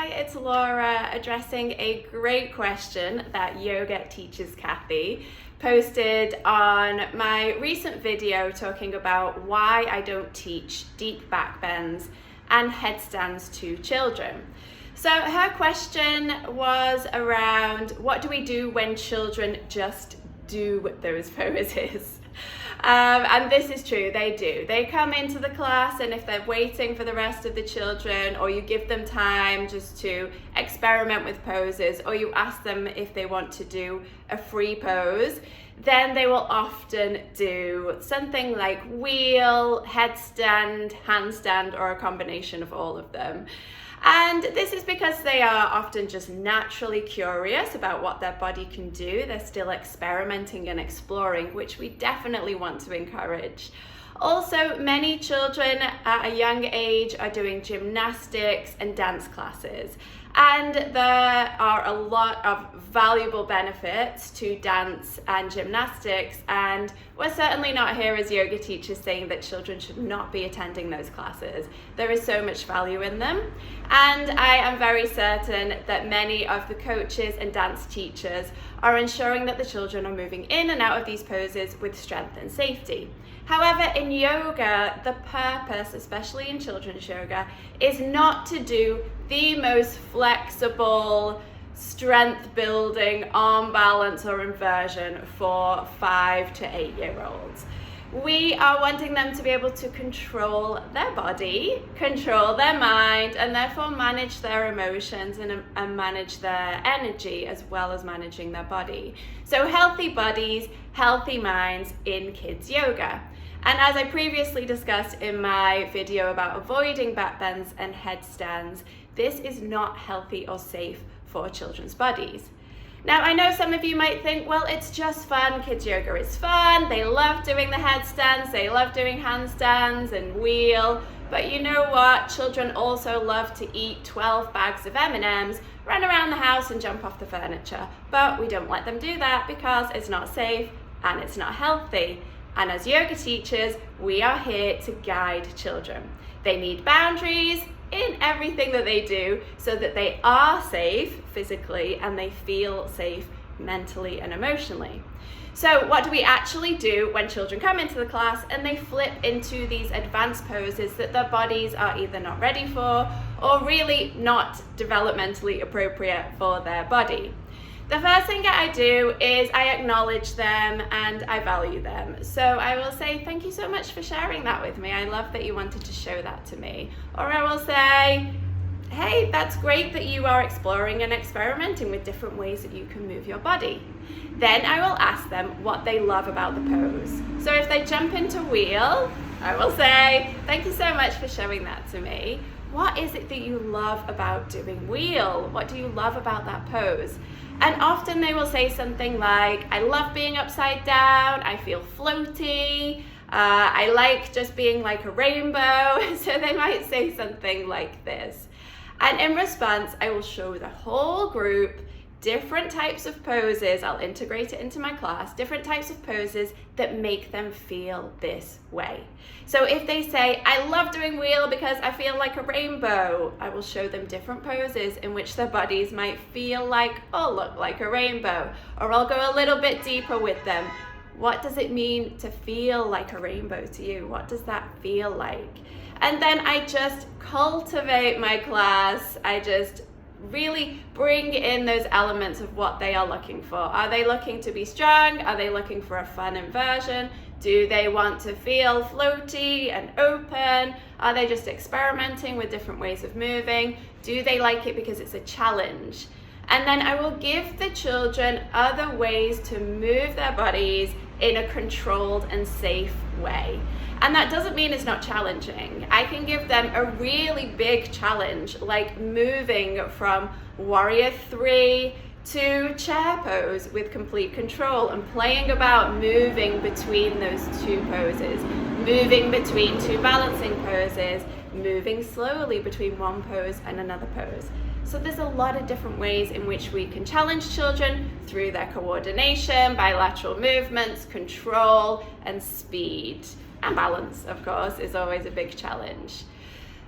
Hi, it's Laura addressing a great question that yoga teachers Kathy posted on my recent video talking about why I don't teach deep backbends and headstands to children. So her question was around what do we do when children just do those poses? And this is true, they do. They come into the class, and if they're waiting for the rest of the children, or you give them time just to experiment with poses, or you ask them if they want to do a free pose, then they will often do something like wheel, headstand, handstand, or a combination of all of them. And this is because they are often just naturally curious about what their body can do. They're still experimenting and exploring, which we definitely want to encourage. Also, many children at a young age are doing gymnastics and dance classes. And there are a lot of valuable benefits to dance and gymnastics, and we're certainly not here as yoga teachers saying that children should not be attending those classes. There is so much value in them, and I am very certain that many of the coaches and dance teachers are ensuring that the children are moving in and out of these poses with strength and safety. However, in yoga, the purpose, especially in children's yoga, is not to do the most flexible, strength-building arm balance or inversion for 5 to 8 year olds. We are wanting them to be able to control their body, control their mind, and therefore manage their emotions and manage their energy as well as managing their body. So healthy bodies, healthy minds in kids yoga. And as I previously discussed in my video about avoiding backbends and headstands, this is not healthy or safe for children's bodies. Now, I know some of you might think, well, it's just fun. Kids yoga is fun. They love doing the headstands. They love doing handstands and wheel. But you know what? Children also love to eat 12 bags of M&Ms, run around the house and jump off the furniture. But we don't let them do that because it's not safe and it's not healthy. And as yoga teachers, we are here to guide children. They need boundaries in everything that they do so that they are safe physically and they feel safe mentally and emotionally. So what do we actually do when children come into the class and they flip into these advanced poses that their bodies are either not ready for or really not developmentally appropriate for their body? The first thing that I do is I acknowledge them and I value them. So I will say, thank you so much for sharing that with me. I love that you wanted to show that to me. Or I will say, hey, that's great that you are exploring and experimenting with different ways that you can move your body. Then I will ask them what they love about the pose. So if they jump into wheel, I will say, thank you so much for showing that to me. What is it that you love about doing wheel? What do you love about that pose? And often they will say something like, I love being upside down, I feel floaty, I like just being like a rainbow. So they might say something like this. And in response, I will show the whole group different types of poses. I'll integrate it into my class, different types of poses that make them feel this way. So if they say, I love doing wheel because I feel like a rainbow, I will show them different poses in which their bodies might feel like, oh, look like a rainbow. Or I'll go a little bit deeper with them. What does it mean to feel like a rainbow to you? What does that feel like? And then I just cultivate my class. I just really bring in those elements of what they are looking for. Are they looking to be strong? Are they looking for a fun inversion? Do they want to feel floaty and open? Are they just experimenting with different ways of moving? Do they like it because it's a challenge? And then I will give the children other ways to move their bodies in a controlled and safe way. And that doesn't mean it's not challenging. I can give them a really big challenge, like moving from warrior 3 to chair pose with complete control and playing about moving between those two poses, moving between two balancing poses, moving slowly between one pose and another pose. So there's a lot of different ways in which we can challenge children through their coordination, bilateral movements, control, and speed. And balance, of course, is always a big challenge.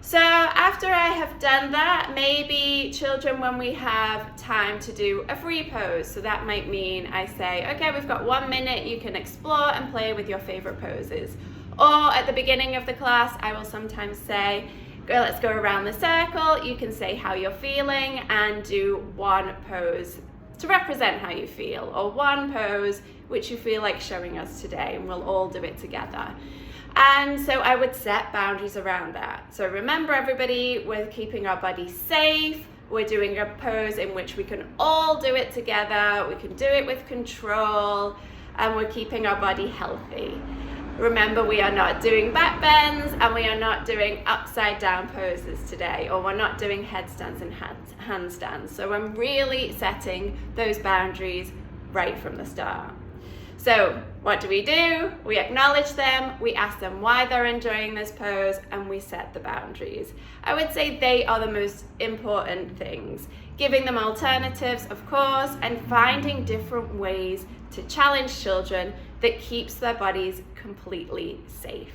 So after I have done that, maybe children, when we have time to do a free pose, so that might mean I say, okay, we've got 1 minute, you can explore and play with your favorite poses. Or at the beginning of the class, I will sometimes say, let's go around the circle, you can say how you're feeling and do one pose to represent how you feel, or one pose which you feel like showing us today, and we'll all do it together. And so I would set boundaries around that. So remember, everybody, we're keeping our body safe. We're doing a pose in which we can all do it together. We can do it with control, and we're keeping our body healthy. Remember, we are not doing back bends, and we are not doing upside down poses today, or we're not doing headstands and handstands. So I'm really setting those boundaries right from the start. So what do? We acknowledge them, we ask them why they're enjoying this pose, and we set the boundaries. I would say they are the most important things. Giving them alternatives, of course, and finding different ways to challenge children that keeps their bodies completely safe.